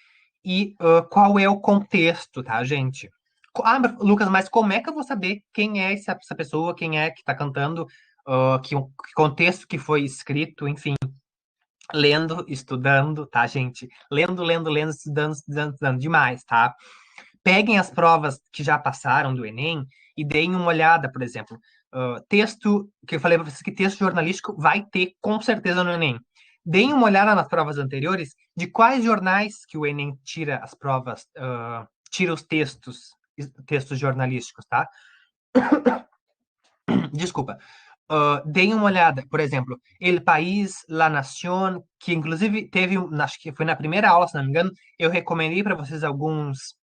e qual é o contexto, tá, gente? Lucas, mas como é que eu vou saber quem é essa pessoa, quem é que está cantando, que contexto que foi escrito, enfim. lendo, estudando, tá, gente? Lendo, lendo, lendo, estudando, estudando, estudando demais, tá? Peguem as provas que já passaram do Enem e deem uma olhada, por exemplo. Texto, que eu falei para vocês que texto jornalístico vai ter com certeza no Enem. Deem uma olhada nas provas anteriores de quais jornais que o Enem tira as provas, tira os textos jornalísticos, tá? Desculpa. Deem uma olhada, por exemplo, El País, La Nación, que inclusive teve, acho que foi na primeira aula, se não me engano, eu recomendei para vocês alguns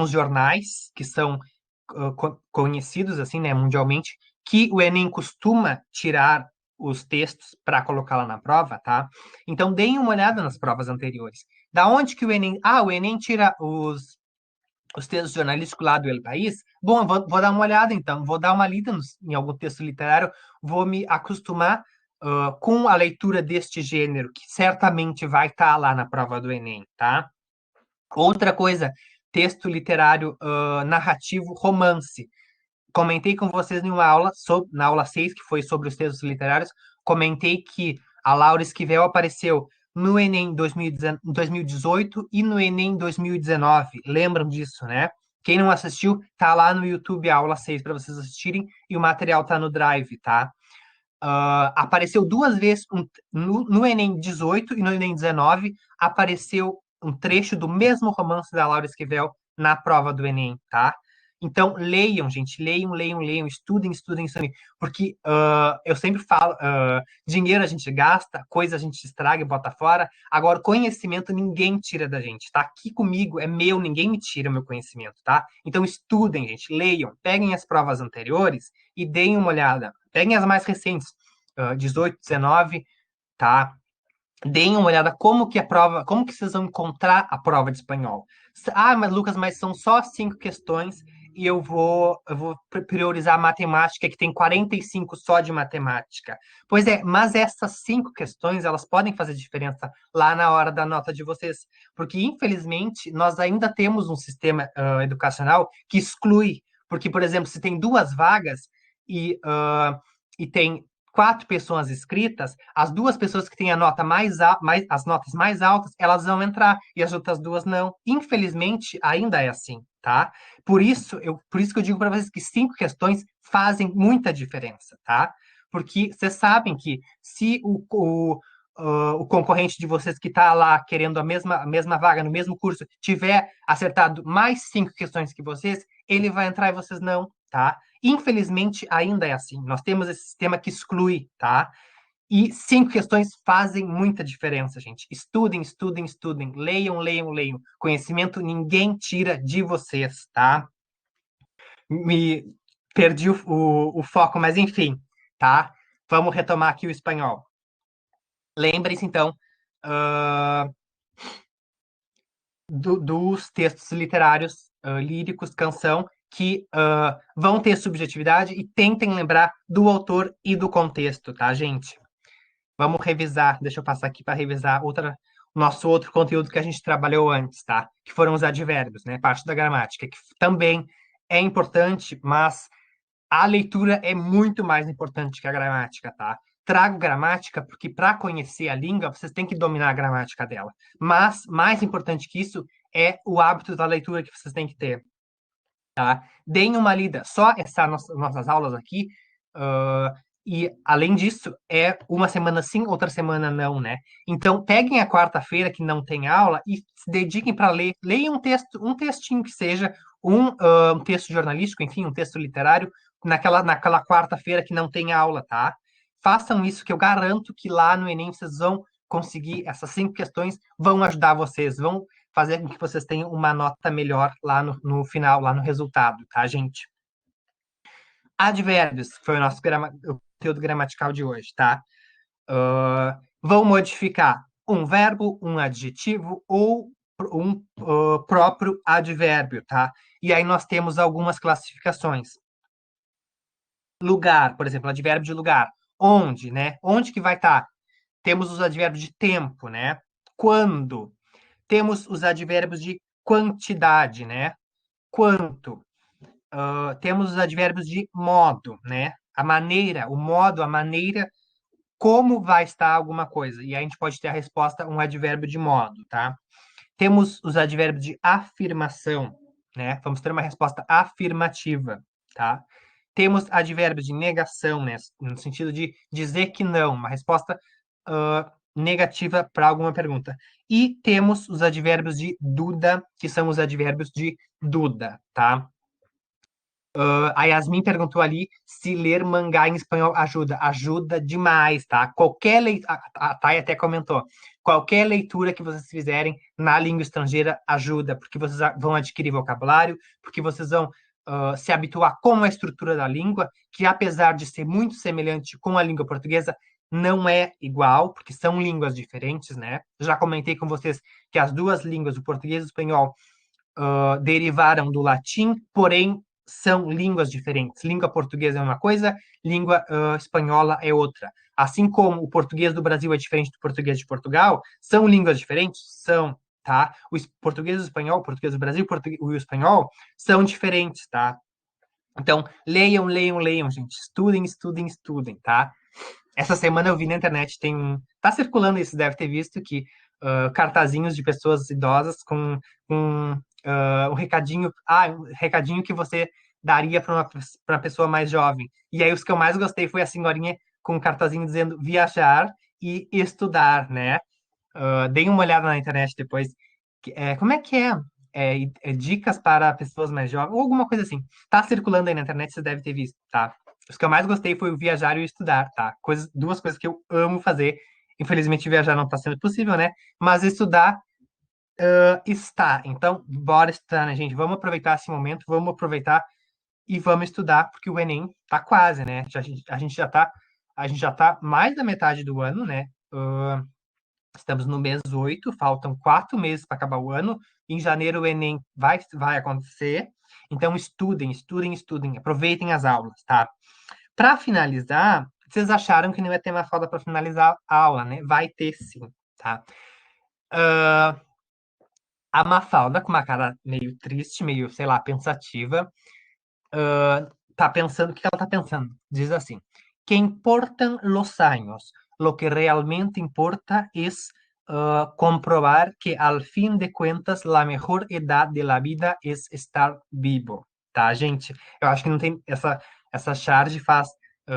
jornais que são conhecidos assim, né, mundialmente, que o Enem costuma tirar os textos para colocar lá na prova, tá? Então deem uma olhada nas provas anteriores. Da onde que o Enem... Ah, o Enem tira os textos jornalísticos lá do El País? Bom, vou dar uma olhada então, vou dar uma lida em algum texto literário, vou me acostumar com a leitura deste gênero, que certamente vai estar lá na prova do Enem, tá? Outra coisa, texto literário narrativo, romance. Comentei com vocês em uma aula, na aula 6, que foi sobre os textos literários, comentei que a Laura Esquivel apareceu no Enem 2018 e no Enem 2019. Lembram disso, né? Quem não assistiu, tá lá no YouTube a aula 6 para vocês assistirem e o material tá no Drive, tá? Apareceu duas vezes no Enem 18 e no Enem 19 apareceu um trecho do mesmo romance da Laura Esquivel na prova do Enem, tá? Então, leiam, gente, leiam, leiam, leiam, estudem, estudem, estudem, porque eu sempre falo, dinheiro a gente gasta, coisa a gente estraga e bota fora, agora conhecimento ninguém tira da gente, tá? Aqui comigo é meu, ninguém me tira o meu conhecimento, tá? Então, estudem, gente, leiam, peguem as provas anteriores e deem uma olhada, peguem as mais recentes, 18, 19, tá? Deem uma olhada como que a prova, como que vocês vão encontrar a prova de espanhol. Ah, mas Lucas, mas são só 5 questões e eu vou priorizar a matemática, que tem 45 só de matemática. Pois é, mas essas 5 questões, elas podem fazer diferença lá na hora da nota de vocês, porque infelizmente nós ainda temos um sistema educacional que exclui, porque, por exemplo, se tem 2 vagas e tem 4 pessoas inscritas, as 2 pessoas que têm as notas mais altas, elas vão entrar e as outras 2 não. Infelizmente, ainda é assim, tá? Por isso que eu digo para vocês que 5 questões fazem muita diferença, tá? Porque vocês sabem que se o concorrente de vocês que está lá querendo a mesma vaga no mesmo curso tiver acertado mais 5 questões que vocês, ele vai entrar e vocês não, tá? Infelizmente, ainda é assim. Nós temos esse sistema que exclui, tá? E 5 questões fazem muita diferença, gente. Estudem, estudem, estudem. Leiam, leiam, leiam. Conhecimento ninguém tira de vocês, tá? Me perdi o foco, mas enfim, tá? Vamos retomar aqui o espanhol. Lembrem-se, então, uh, dos textos literários, líricos, canção, que vão ter subjetividade e tentem lembrar do autor e do contexto, tá, gente? Vamos revisar, deixa eu passar aqui para revisar o nosso outro conteúdo que a gente trabalhou antes, tá? Que foram os advérbios, né? Parte da gramática, que também é importante, mas a leitura é muito mais importante que a gramática, tá? Trago gramática porque para conhecer a língua, vocês têm que dominar a gramática dela. Mas, mais importante que isso, é o hábito da leitura que vocês têm que ter, tá? Deem uma lida. Só essas nossas aulas aqui, e além disso, é uma semana sim, outra semana não, né? Então, peguem a quarta-feira que não tem aula e se dediquem para ler. Leiam um textinho que seja, um texto jornalístico, enfim, um texto literário, naquela quarta-feira que não tem aula, tá? Façam isso, que eu garanto que lá no Enem vocês vão conseguir, essas 5 questões vão ajudar vocês, vão fazer com que vocês tenham uma nota melhor lá no final, lá no resultado, tá, gente? Advérbios, que foi o nosso o conteúdo gramatical de hoje, tá? Vão modificar um verbo, um adjetivo ou um próprio advérbio, tá? E aí nós temos algumas classificações. Lugar, por exemplo, advérbio de lugar. Onde, né? Onde que vai estar? Temos os advérbios de tempo, né? Quando. Temos os advérbios de quantidade, né? Quanto. Temos os advérbios de modo, né? A maneira, o modo, a maneira como vai estar alguma coisa. E aí a gente pode ter a resposta, um advérbio de modo, tá? Temos os advérbios de afirmação, né? Vamos ter uma resposta afirmativa, tá? Temos advérbios de negação, né? No sentido de dizer que não, uma resposta negativa para alguma pergunta. E temos os advérbios de duda, que são os advérbios de Duda, tá? A Yasmin perguntou ali se ler mangá em espanhol ajuda. Ajuda demais, tá? Qualquer leitura, a Thay até comentou, qualquer leitura que vocês fizerem na língua estrangeira ajuda, porque vocês vão adquirir vocabulário, porque vocês vão se habituar com a estrutura da língua, que apesar de ser muito semelhante com a língua portuguesa, não é igual, porque são línguas diferentes, né? Já comentei com vocês que as duas línguas, o português e o espanhol, derivaram do latim, porém são línguas diferentes. Língua portuguesa é uma coisa, língua espanhola é outra. Assim como o português do Brasil é diferente do português de Portugal, são línguas diferentes? São, tá? O português do espanhol, o português do Brasil e o espanhol são diferentes, tá? Então, leiam, leiam, leiam, gente. Estudem, estudem, estudem, tá? Essa semana eu vi na internet, tá circulando isso, deve ter visto, que cartazinhos de pessoas idosas com um recadinho que você daria para uma pessoa mais jovem. E aí os que eu mais gostei foi a senhorinha com um cartazinho dizendo viajar e estudar, né? Deem uma olhada na internet depois. Como é que é? Dicas para pessoas mais jovens, ou alguma coisa assim. Tá circulando aí na internet, você deve ter visto, tá? Os que eu mais gostei foi o viajar e o estudar, tá? Duas coisas que eu amo fazer. Infelizmente, viajar não está sendo possível, né? Mas estudar está. Então, bora estudar, né, gente? Vamos aproveitar esse momento, vamos aproveitar e vamos estudar, porque o Enem tá quase, né? A gente já tá mais da metade do ano, né? Estamos no mês 8, faltam 4 meses para acabar o ano. Em janeiro o Enem vai acontecer. Então, estudem, estudem, estudem. Aproveitem as aulas, tá? Para finalizar, vocês acharam que não ia ter mais falta para finalizar a aula, né? Vai ter sim, tá? A Mafalda, com uma cara meio triste, meio, sei lá, pensativa, tá pensando, o que ela tá pensando? Diz assim, que importan los años, lo que realmente importa es comprobar que al fin de cuentas la mejor edad de la vida es estar vivo, tá, gente? Eu acho que não tem essa charge faz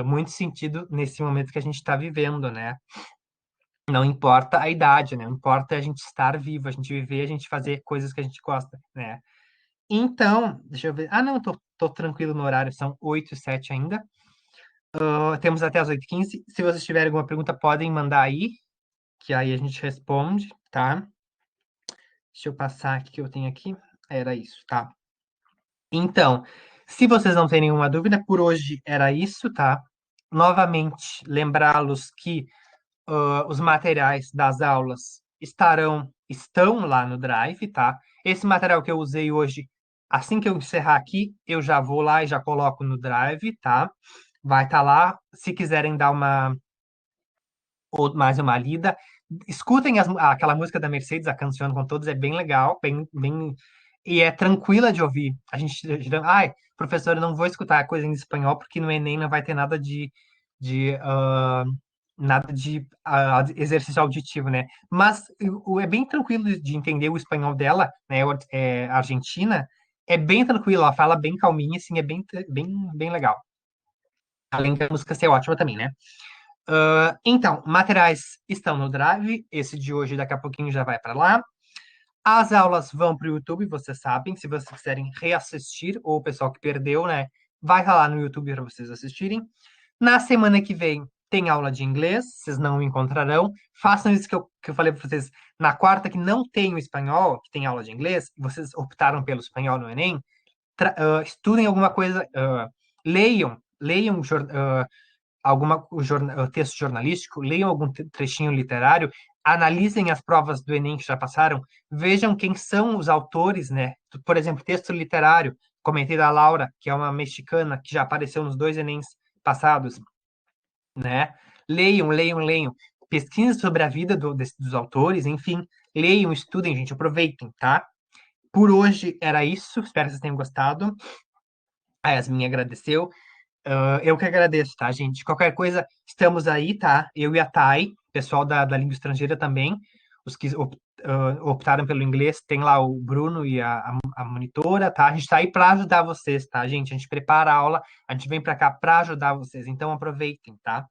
muito sentido nesse momento que a gente está vivendo, né? Não importa a idade, né? Não importa a gente estar vivo, a gente viver, a gente fazer coisas que a gente gosta, né? Então, deixa eu ver. Ah, não, tô tranquilo no horário, são 8h07 ainda. Temos até as 8h15. Se vocês tiverem alguma pergunta, podem mandar aí, que aí a gente responde, tá? Deixa eu passar aqui que eu tenho aqui. Era isso, tá? Então, se vocês não têm nenhuma dúvida, por hoje era isso, tá? Novamente, lembrá-los que os materiais das aulas estão lá no Drive, tá? Esse material que eu usei hoje, assim que eu encerrar aqui, eu já vou lá e já coloco no Drive, tá? Vai estar lá. Se quiserem dar ou mais uma lida, escutem aquela música da Mercedes, a Canção com Todos, é bem legal, bem, e é tranquila de ouvir. A gente, ai, professor, eu não vou escutar coisa em espanhol, porque no Enem não vai ter nada de exercício auditivo, né? Mas é bem tranquilo de entender o espanhol dela, né? Argentina, é bem tranquilo, ela fala bem calminha, assim, é bem, bem, bem legal. Além da música ser ótima também, né? Então, materiais estão no Drive, esse de hoje daqui a pouquinho já vai para lá. As aulas vão para o YouTube, vocês sabem, se vocês quiserem reassistir, ou o pessoal que perdeu, né? Vai estar lá no YouTube para vocês assistirem. Na semana que vem tem aula de inglês, vocês não me encontrarão. Façam isso que eu falei para vocês na quarta, que não tem o espanhol, que tem aula de inglês, vocês optaram pelo espanhol no Enem. Estudem alguma coisa, leiam texto jornalístico, leiam algum trechinho literário, analisem as provas do Enem que já passaram, vejam quem são os autores, né? Por exemplo, texto literário, comentei da Laura, que é uma mexicana que já apareceu nos 2 Enems passados, né? Leiam, leiam, leiam. Pesquisem sobre a vida dos autores, enfim, leiam, estudem, gente, aproveitem, tá? Por hoje era isso, espero que vocês tenham gostado. A Yasmin agradeceu. Eu que agradeço, tá, gente? Qualquer coisa, estamos aí, tá? Eu e a Thay, pessoal da língua estrangeira também, os que optaram pelo inglês, tem lá o Bruno e a monitora, tá? A gente tá aí para ajudar vocês, tá, gente? A gente prepara a aula, a gente vem para cá para ajudar vocês, então aproveitem, tá?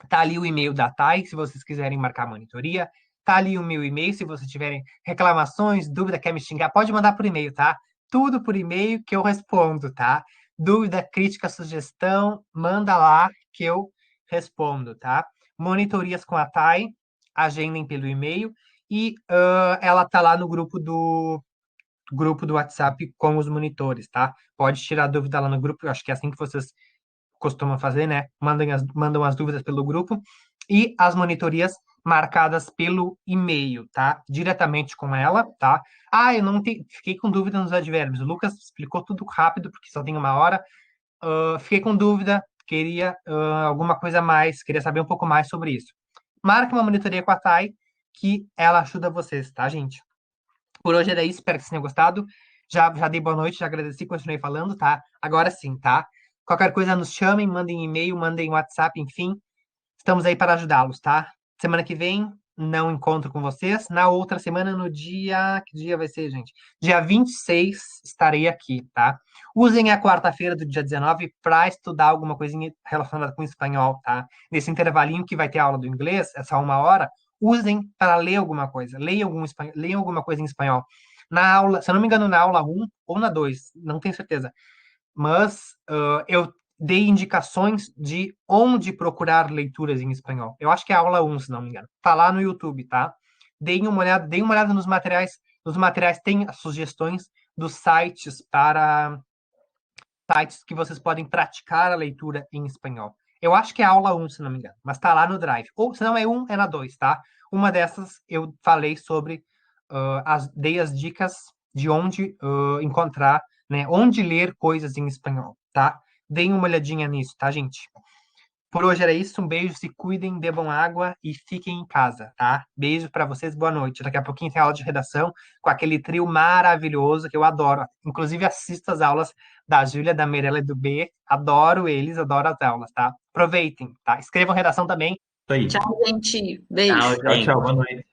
Tá ali o e-mail da Thay, se vocês quiserem marcar a monitoria. Tá ali o meu e-mail, se vocês tiverem reclamações, dúvida, quer me xingar, pode mandar por e-mail, tá? Tudo por e-mail que eu respondo, tá? Dúvida, crítica, sugestão, manda lá que eu respondo, tá? Monitorias com a Thay, agendem pelo e-mail e ela tá lá no grupo do WhatsApp com os monitores, tá? Pode tirar dúvida lá no grupo, eu acho que é assim que vocês costuma fazer, né? Mandam as dúvidas pelo grupo e as monitorias marcadas pelo e-mail, tá? Diretamente com ela, tá? Ah, eu não fiquei com dúvida nos advérbios. O Lucas explicou tudo rápido, porque só tem uma hora. Fiquei com dúvida, queria alguma coisa a mais, queria saber um pouco mais sobre isso. Marque uma monitoria com a Thay, que ela ajuda vocês, tá, gente? Por hoje era isso, espero que vocês tenham gostado. Já dei boa noite, já agradeci, continuei falando, tá? Agora sim, tá? Qualquer coisa nos chamem, mandem e-mail, mandem WhatsApp, enfim. Estamos aí para ajudá-los, tá? Semana que vem, não encontro com vocês. Na outra semana, no dia. Que dia vai ser, gente? Dia 26, estarei aqui, tá? Usem a quarta-feira do dia 19 para estudar alguma coisinha relacionada com espanhol, tá? Nesse intervalinho que vai ter aula do inglês, essa uma hora, usem para ler alguma coisa. Leiam alguma coisa em espanhol. Na aula, se eu não me engano, na aula um ou na 2, não tenho certeza. Mas eu dei indicações de onde procurar leituras em espanhol. Eu acho que é a aula um, se não me engano. Tá lá no YouTube, tá? Deem uma olhada nos materiais. Nos materiais tem as sugestões dos sites para sites que vocês podem praticar a leitura em espanhol. Eu acho que é a aula um, se não me engano, mas tá lá no Drive. Ou se não é um, é na 2, tá? Uma dessas eu falei sobre, dei as dicas de onde encontrar, né? Onde ler coisas em espanhol, tá? Deem uma olhadinha nisso, tá, gente? Por hoje era isso. Um beijo, se cuidem, bebam água e fiquem em casa, tá? Beijo para vocês, boa noite. Daqui a pouquinho tem aula de redação com aquele trio maravilhoso que eu adoro. Inclusive, assisto as aulas da Júlia, da Mirella e do B. Adoro eles, adoro as aulas, tá? Aproveitem, tá? Escrevam redação também. Isso aí. Tchau, gente. Beijo. Tchau, boa noite.